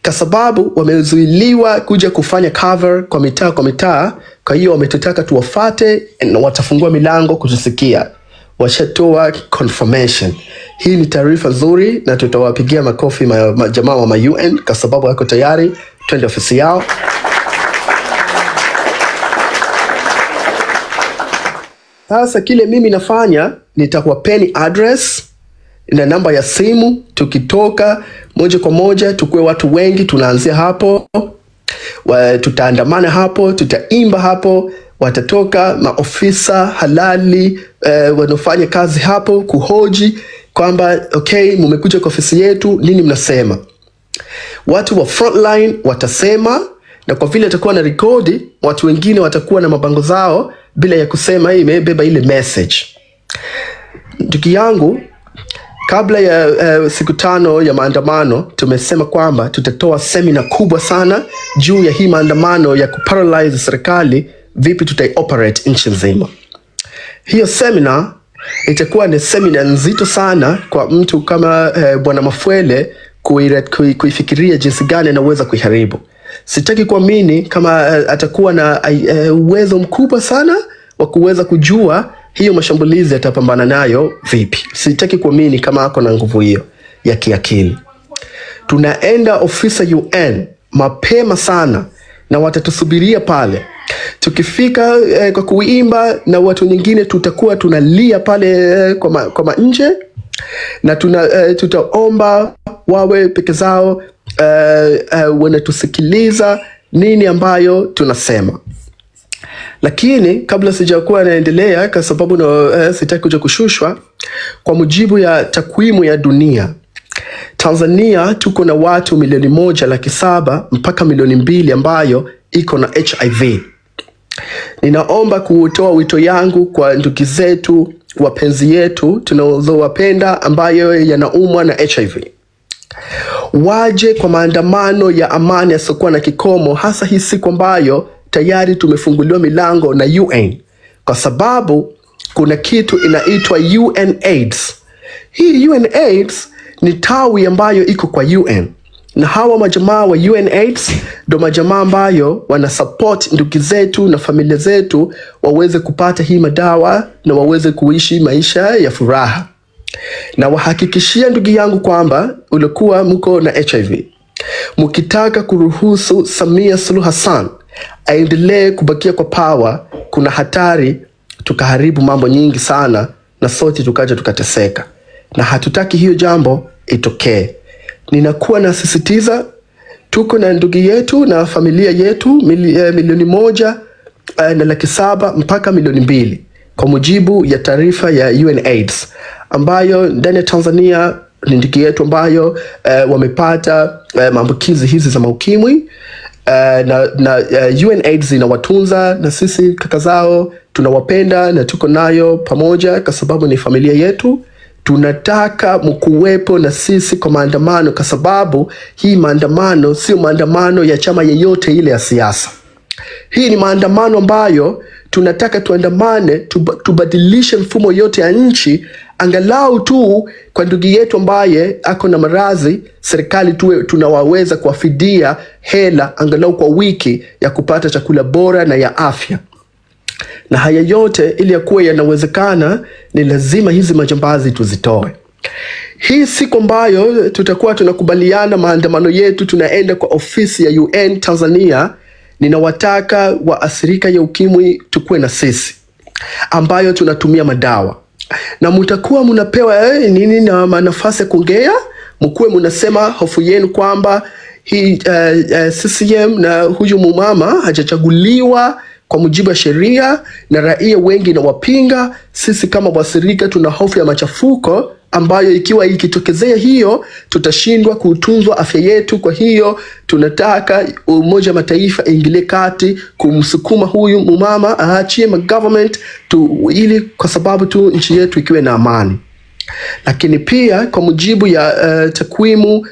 kwa sababu wamezuiliwa kuja kufanya cover kwa mitaa. Kwa hiyo wametutaka tuwafate na watafungua milango kutusikia. Washatoa confirmation. Hii ni taarifa nzuri na tutawapigia makofi jamaa wa UN kwa sababu wako tayari. Twende ofisi yao. Sasa kile mimi nafanya, nitakuwapeni address na namba ya simu. Tukitoka moja kwa moja, tukue watu wengi, tunaanzia hapo. Tutaandamana hapo, tutaimba hapo. Watatoka maofisa halali wanafanya kazi hapo kuhoji kwamba okay, mmekuja kwa ofisi yetu, nini mnasema. Watu wa frontline watasema, na kwa vile atakuwa na rekodi, watu wengine watakuwa na mabango zao bila ya kusema hii imebeba ile message. Ndugu yangu, kabla ya siku 5 ya maandamano, tumesema kwamba tutatoa seminar kubwa sana juu ya hii maandamano ya kuparalyze serikali, vipi tutai-operate nchi nzima. Hiyo seminar itakuwa ni seminar nzito sana kwa mtu kama Bwana Mafwele kuifikiria jinsi gani anaweza kuiharibu. Sitaki kuamini kama atakuwa na uwezo mkubwa sana wa kuweza kujua hiyo mashambulizi atapambana nayo vipi. Sitaki kuamini kama ako na nguvu hiyo ya kiakili. Tunaenda ofisa UN mapema sana na watatusubiria pale. Tukifika kwa kuimba na watu nyingine, tutakuwa tunalia pale kwa nje, na tutaomba wawe peke zao wanatusikiliza nini ambayo tunasema. Lakini kabla sijakuwa naendelea, kwa sababu sitaki kuja kushushwa, kwa mujibu ya takwimu ya dunia, Tanzania tuko na watu 1.7 mpaka 2 ambayo iko na HIV. Ninaomba kutoa wito yangu kwa ndugu zetu, wapenzi yetu tunazowapenda ambayo yanaumwa na HIV. Waje kwa maandamano ya amani yasiokuwa na kikomo, hasa hii siku ambayo tayari tumefunguliwa milango na UN, kwa sababu kuna kitu inaitwa UNAIDS. Hii UNAIDS ni tawi ambayo iko kwa UN, na hawa majamaa wa UNAIDS ndo majamaa ambayo wana support ndugu zetu na familia zetu waweze kupata hii madawa na waweze kuishi maisha ya furaha. Na wahakikishia ndugu yangu kwamba ulikuwa mko na HIV, mkitaka kuruhusu Samia Suluhu Hassan aendelee kubakia kwa power, kuna hatari tukaharibu mambo nyingi sana na sote tukaja tukateseka, na hatutaki hiyo jambo itokee. Ninakuwa nasisitiza, tuko na ndugu yetu na familia yetu 1.7 mpaka 2 kwa mujibu ya taarifa ya UNAIDS, ambayo ndani ya Tanzania ni ndugu yetu ambayo wamepata maambukizi hizi za ukimwi, na UNAIDS inawatunza, na sisi kaka zao tunawapenda na tuko nayo pamoja kwa sababu ni familia yetu. Tunataka mkuwepo na sisi kwa maandamano, kwa sababu hii maandamano sio maandamano ya chama yeyote ile ya siasa. Hii ni maandamano ambayo tunataka tuandamane, tubadilishe mfumo yote ya nchi, angalau tu kwa ndugu yetu ambaye ako na maradhi, serikali tunawaweza kuwafidia hela angalau kwa wiki ya kupata chakula bora na ya afya. Na haya yote ili ya kuwa yanawezekana, ni lazima hizi majambazi tuzitoe. Hii siku ambayo tutakuwa tunakubaliana maandamano yetu, tunaenda kwa ofisi ya UN Tanzania. Ninawataka waathirika ya ukimwi tukue na sisi, ambayo tunatumia madawa, na mutakuwa munapewa nini na nafasi ya kuongea. Mkuwe munasema hofu yenu kwamba hii CCM na huyu mumama hajachaguliwa kwa mujibu wa sheria na raia wengi na wapinga. Sisi kama waathirika tuna hofu ya machafuko ambayo ikiwa ikitokezea hiyo tutashindwa kutunzwa afya yetu. Kwa hiyo tunataka Umoja wa Mataifa ingilie kati kumsukuma huyu mumama aachie government ili kwa sababu tu nchi yetu ikiwe na amani. Lakini pia kwa mujibu ya takwimu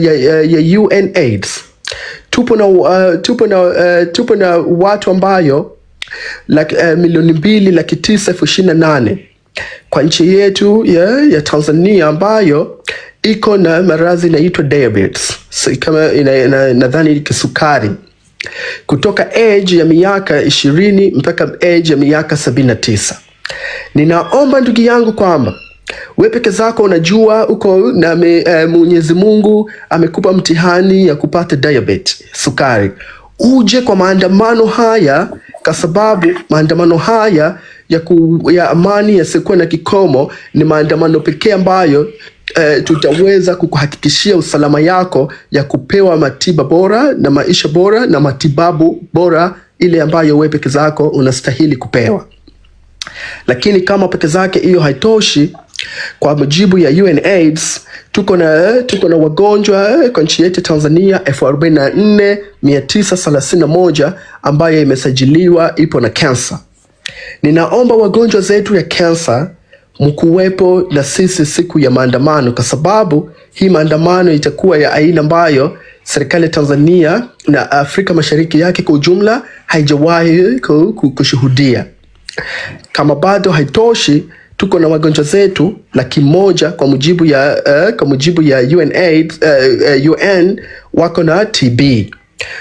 ya UNAIDS tupo na watu ambayo milioni 2,928,000 kwa nchi yetu ya Tanzania, ambayo iko na maradhi inaitwa diabetes, kama nadhani kisukari, kutoka age ya miaka 20 mpaka age ya miaka 79. Ninaomba ndugu yangu kwamba wewe peke zako unajua uko na Mwenyezi Mungu amekupa mtihani ya kupata diabetes, sukari, uje kwa maandamano haya, kwa sababu maandamano haya ya amani yasikuwa na kikomo ni maandamano pekee ambayo tutaweza kukuhakikishia usalama yako ya kupewa matiba bora na maisha bora na matibabu bora ile ambayo wewe peke zako unastahili kupewa. Lakini kama peke zake hiyo haitoshi, kwa mujibu ya UNAIDS tuko na wagonjwa kwa nchi yetu Tanzania 44,931 ambayo imesajiliwa ipo na cancer. Ninaomba wagonjwa zetu ya cancer mkuwepo na sisi siku ya maandamano, kwa sababu hii maandamano itakuwa ya aina ambayo serikali ya Tanzania na Afrika Mashariki yake kwa ujumla haijawahi kushuhudia. Kama bado haitoshi, tuko na wagonjwa zetu 100,000 kwa mujibu ya UNAIDS, UN wako na TB.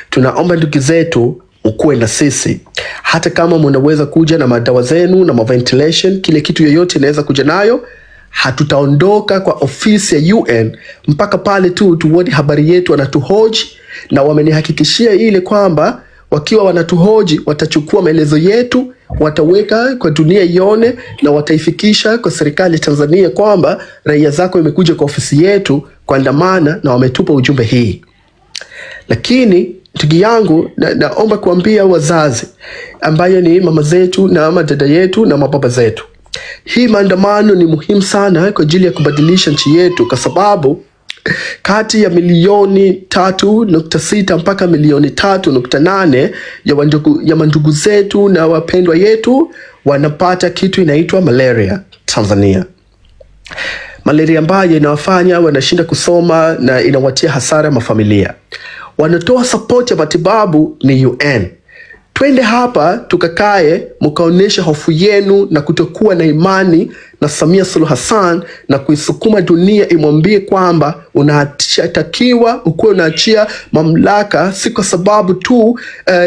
Tunaomba ndugu zetu ukuwe na sisi, hata kama mnaweza kuja na madawa zenu na ventilation, kile kitu yoyote inaweza kuja nayo. Hatutaondoka kwa ofisi ya UN mpaka pale tu tuone habari yetu wanatuhoji, na wamenihakikishia ile kwamba wakiwa wanatuhoji watachukua maelezo yetu, wataweka kwa dunia ione, na wataifikisha kwa serikali ya Tanzania kwamba raia zako imekuja kwa ofisi yetu kuandamana na wametupa ujumbe hii. Lakini ndugu yangu, naomba kuambia wazazi ambayo ni mama zetu na madada yetu na mababa zetu, hii maandamano ni muhimu sana kwa ajili ya kubadilisha nchi yetu, kwa sababu kati ya milioni 3.6 mpaka milioni 3.8 ya mandugu zetu na wapendwa yetu wanapata kitu inaitwa malaria Tanzania. Malaria ambayo inawafanya wanashinda kusoma na inawatia hasara mafamilia. Wanatoa support ya matibabu ni UN. Twende hapa tukakae, mkaonesha hofu yenu na kutokuwa na imani na Samia Suluhu Hassan, na kuisukuma dunia imwambie kwamba unatakiwa ukuwe unaachia mamlaka, si kwa sababu tu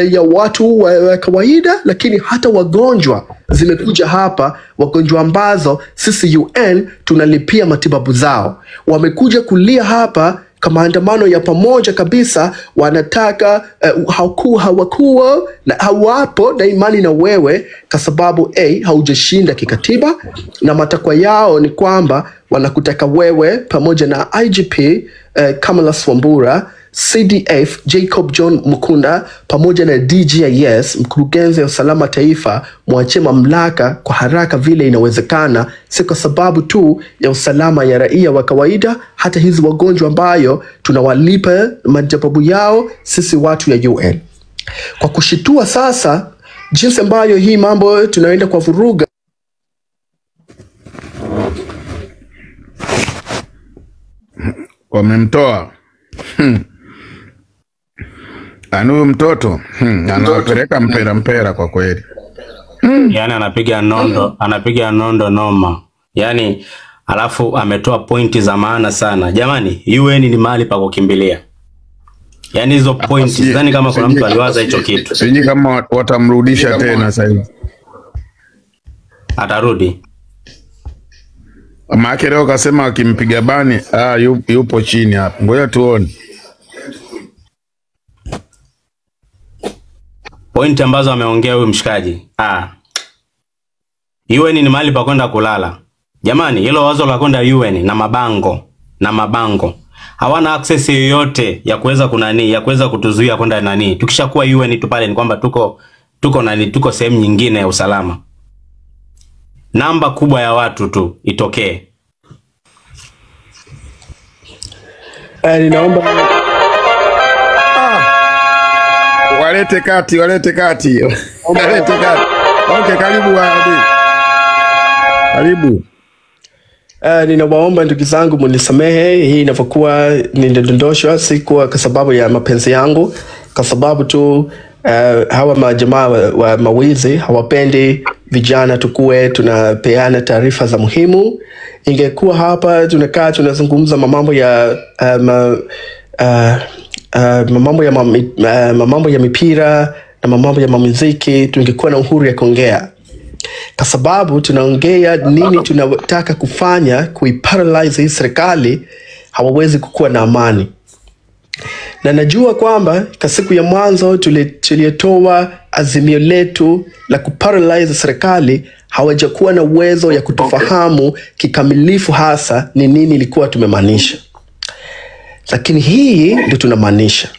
ya watu wa kawaida, lakini hata wagonjwa zimekuja hapa, wagonjwa ambazo sisi UN tunalipia matibabu zao. Wamekuja kulia hapa kwa maandamano ya pamoja kabisa, wanataka hawakuwa na hawapo na imani na wewe, kwa sababu haujashinda kikatiba, na matakwa yao ni kwamba wanakutaka wewe pamoja na IGP Kamala Swambura, CDF Jacob John Mukunda pamoja na DGIS mkurugenzi wa usalama taifa, muachie mamlaka kwa haraka vile inawezekana, si kwa sababu tu ya usalama ya raia wa kawaida, hata hizi wagonjwa ambayo tunawalipa matibabu yao sisi watu ya UN. Kwa kushitua sasa jinsi ambayo hii mambo tunaenda kwa vuruga, wamemtoa anu mtoto anawapeleka mpera kwa kweli. Yani anapiga nondo noma. Yani alafu ametoa pointi za maana sana. Jamani, UN ni mahali pa kukimbilia. Yani hizo pointi sidhani kama kuna mtu aliwaza hicho kitu. Siji kama watamrudisha tena sasa hivi. Atarudi. Maana leo kasema akimpiga bani, yupo chini hapa. Ngoja tuone. Point ambazo ameongea huyu mshikaji. UN ni mahali pa kwenda kulala. Jamani, hilo wazo la kwenda UN na mabango. Hawana access yoyote ya kuweza ya kuweza kutuzuia kwenda nani. Tukishakuwa UN tu pale ni kwamba tuko sehemu nyingine ya usalama. Namba kubwa ya watu tu itokee. Ninaomba walete kati. Walete kati. Okay, karibu Wadi. Karibu. Ninawaomba ndugu zangu mnisamehe, hii inapokuwa nindondoshwa si kwa sababu ya mapenzi yangu, kwa sababu tu hawa majamaa wa mawizi hawapendi vijana tukue tunapeana taarifa za muhimu. Ingekuwa hapa tunakaa tunazungumza mambo ya mambo ya mipira na mambo ya muziki, tungekuwa na uhuru ya kuongea. Kwa sababu tunaongea nini tunataka kufanya kuiparalyze hii serikali, hawawezi kukuwa na amani. Na najua kwamba kwa siku ya mwanzo tulitoa azimio letu la kuparalyze serikali, hawajakuwa na uwezo ya kutufahamu kikamilifu hasa ni nini ilikuwa tumemaanisha. Lakini hii ndio tunamaanisha.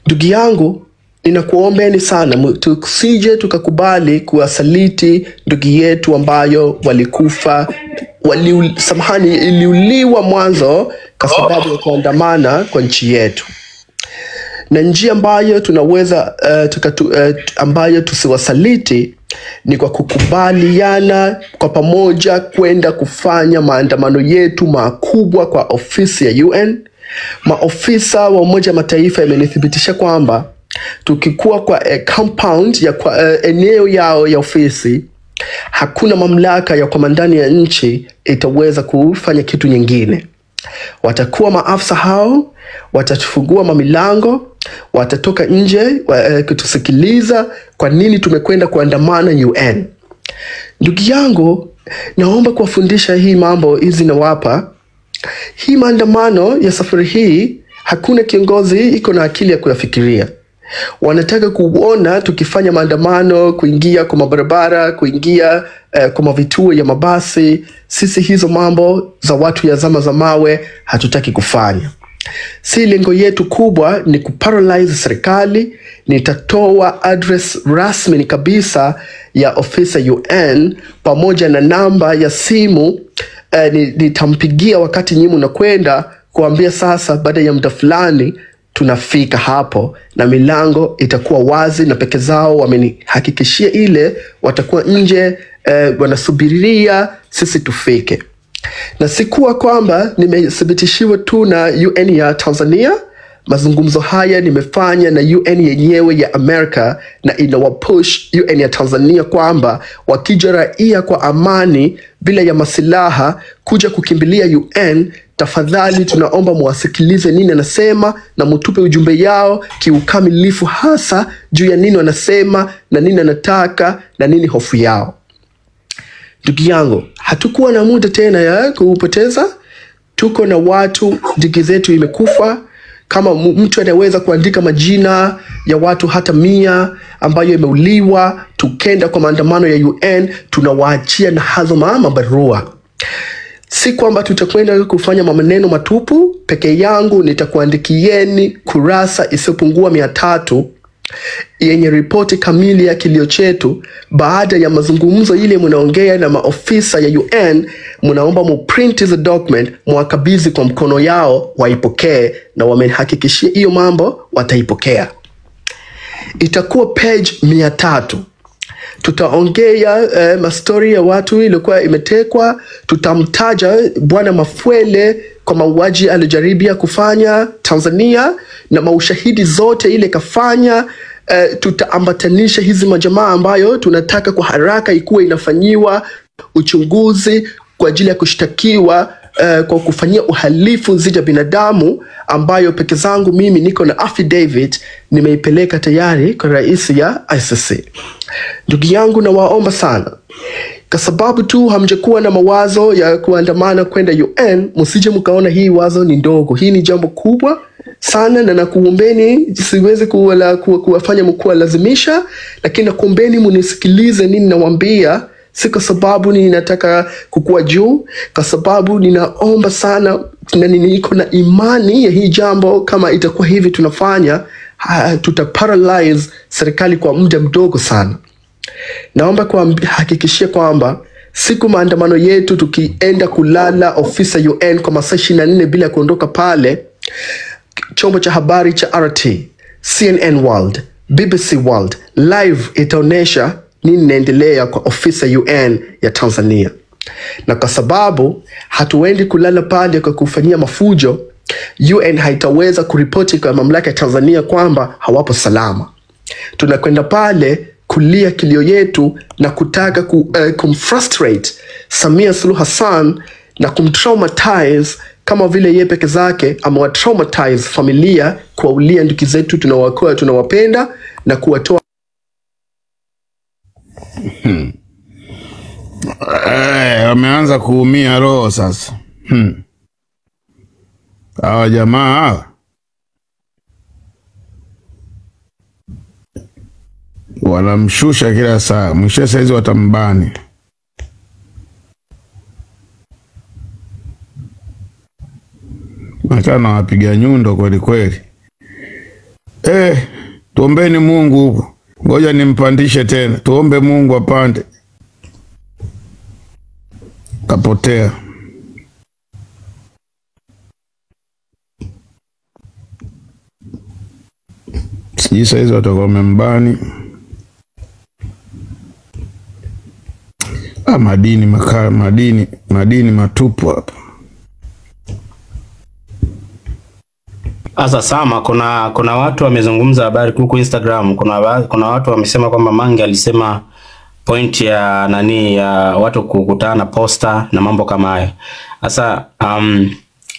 Ndugu yangu, ninakuombeni sana tusije tukakubali kuwasaliti ndugu yetu ambayo walikufa, iliuliwa mwanzo kwa sababu ya kuandamana kwa nchi yetu. Na njia ambayo tunaweza ambayo tusiwasaliti ni kwa kukubaliana kwa pamoja kwenda kufanya maandamano yetu makubwa kwa ofisi ya UN. Maofisa wa Umoja Mataifa yamenithibitisha kwamba tukikuwa kwa compound ya eneo yao ya ofisi, hakuna mamlaka ya komandani ya nchi itaweza kufanya kitu nyingine. Watakuwa maafisa hao, watatufungua mamilango, watatoka nje kutusikiliza kwa nini tumekwenda kuandamana UN. Ndugu yangu, naomba kuwafundisha hii mambo hizi na wapa. Hii maandamano ya safari hii, hakuna kiongozi iko na akili ya kuyafikiria. Wanataka kuona tukifanya maandamano, kuingia kwa mabarabara, kuingia kwa vituo ya mabasi. Sisi hizo mambo za watu ya zama za mawe hatutaki kufanya. Si lengo yetu kubwa ni kuparalyze serikali. Nitatoa address rasmi kabisa ya ofisi UN pamoja na namba ya simu. Nitampigia wakati nyinyi mnakwenda kuambia sasa baada ya muda fulani tunafika hapo, na milango itakuwa wazi na peke zao wamenihakikishia ile watakuwa nje wanasubiria sisi tufike. Na sikuwa kwamba nimethibitishiwa tu na UN ya Tanzania. Mazungumzo haya nimefanya na UN yenyewe ya Amerika, na inawapush UN ya Tanzania kwamba wakija raia kwa amani bila ya masilaha kuja kukimbilia UN, tafadhali tunaomba muwasikilize nini anasema na mutupe ujumbe yao kiukamilifu, hasa juu ya nini wanasema na nini anataka na nini hofu yao. Ndugu yangu, hatukuwa na muda tena ya kupoteza. Tuko na watu, ndugu zetu imekufa. Kama mtu anaweza kuandika majina ya watu hata 100 ambayo imeuliwa, tukenda kwa maandamano ya UN, tunawaachia na hazo mabarua. Si kwamba tutakwenda kufanya maneno matupu. Peke yangu nitakuandikieni kurasa isiyopungua 300 yenye ripoti kamili ya kilio chetu. Baada ya mazungumzo ile mnaongea na maofisa ya UN, mnaomba muprint the document, muwakabidhi kwa mkono yao waipokee, na wamenihakikishia hiyo mambo wataipokea. Itakuwa page 300. Tutaongea mastori ya watu ilikuwa imetekwa. Tutamtaja Bwana Mafwele kwa mauaji alijaribia kufanya Tanzania na maushahidi zote ile kafanya. Tutaambatanisha hizi majamaa ambayo tunataka kwa haraka ikuwe inafanyiwa uchunguzi kwa ajili ya kushtakiwa kwa kufanyia uhalifu dhidi ya binadamu, ambayo peke zangu mimi niko na affidavit nimeipeleka tayari kwa rais ya ICC. Ndugu yangu, na waomba sana, Kwa sababu tu hamjakuwa na mawazo ya kuandamana kwenda UN, msije mkaona hii wazo ni ndogo. Hii ni jambo kubwa sana, na nakuombeni, siwezi kuwafanya mkuu lazimisha, lakini nakuombeni munisikilize nini nawaambia. Si kwa sababu ninataka kukua juu, kwa sababu ninaomba sana na niko na imani ya hii jambo. Kama itakuwa hivi tunafanya, tutaparalyze serikali kwa muda mdogo sana. Naomba kuhakikishia kwamba siku maandamano yetu tukienda kulala ofisi ya UN kwa masaa 24 bila kuondoka pale, chombo cha habari cha RT, CNN World, BBC World live itaonesha nini naendelea kwa ofisi ya UN ya Tanzania. Na kwa sababu hatuendi kulala pale kwa kufanyia mafujo, UN haitaweza kuripoti kwa mamlaka ya Tanzania kwamba hawapo salama. Tunakwenda pale kulia kilio yetu na kutaka kumfrustrate Samia Suluhu Hassan na kumtraumatize kama vile yeye peke zake amewatraumatize familia, kuwaulia ndugu zetu tunawapenda na kuwatoa. Wameanza kuumia roho sasa. Hawa jamaa wanamshusha kila saa, mwisho saizi watambani. Matana wapiga nyundo kweli kweli. Tuombeni Mungu huko. Ngoja nimpandishe tena. Tuombe Mungu apande. Kapotea. Sijui saizi watakuwa membani. Madini matupu hapa. Asa Sama, kuna watu wamezungumza habari huko Instagram. Kuna watu wamesema kwamba Mange alisema point ya ya watu kukutana posta na mambo kama hayo. Sasa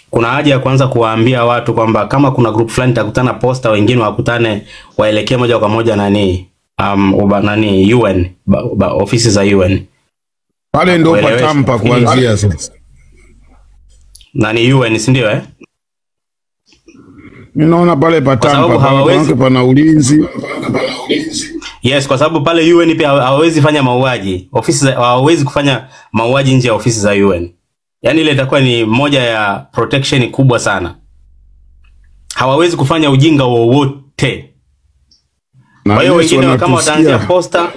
kuna haja ya kwanza kuwaambia watu kwamba kama kuna group fulani itakutana posta, wengine wakutane waelekee moja kwa moja UN, ofisi za UN. Pale ndo patampa kuanzia sasa. UN, si ndio Ninaona pale patampa pana ulinzi. Yes, kwa sababu pale UN pia hawawezi fanya mauaji. Hawawezi kufanya mauaji nje ya ofisi za UN. Yaani ile itakuwa ni moja ya protection kubwa sana. Hawawezi kufanya ujinga wowote. Kwa hiyo wengine kama wataanzia posta,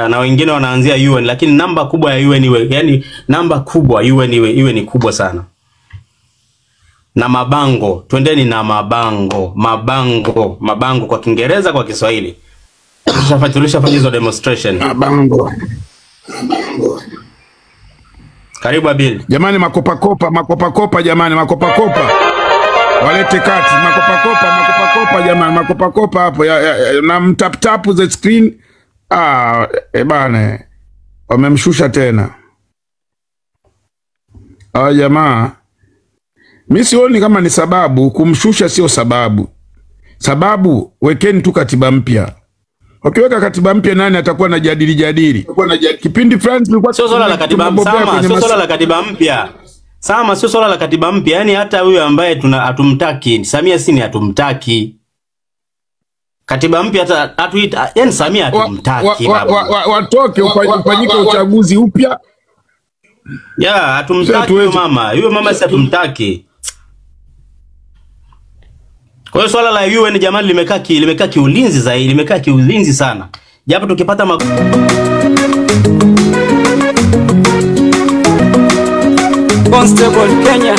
na wengine wanaanzia UN, lakini namba kubwa ya UN yani namba kubwa UN iwe ni kubwa sana. Na mabango, twendeni na mabango kwa Kiingereza, kwa Kiswahili. Tulishafanya hizo demonstration. Mabango. Karibu Abil. Jamani, makopa jamani, makopa. Walete kati, makopa jamani, makopa hapo na mtap the screen. Bana, wamemshusha tena. Jamaa, mimi sioni kama ni sababu kumshusha, sio sababu. Sababu wekeni tu katiba mpya. Wakiweka katiba mpya, nani atakuwa na jadili? Kipindi fulani tulikuwa sio swala la katiba mpya, sio swala la katiba mpya. Sama, sio swala la katiba mpya. Yaani hata huyo ambaye hatumtaki, Samia sini hatumtaki. Katiba mpya hata yaani Samia hatumtaki babu. Watoke ufanyike uchaguzi upya. Hatumtaki huyo mama. Huyo mama sasa hatumtaki. Kwa hiyo swala la UN jamani limekaa kiulinzi zaidi, limekaa kiulinzi sana. Japo tukipata Constable Kenya.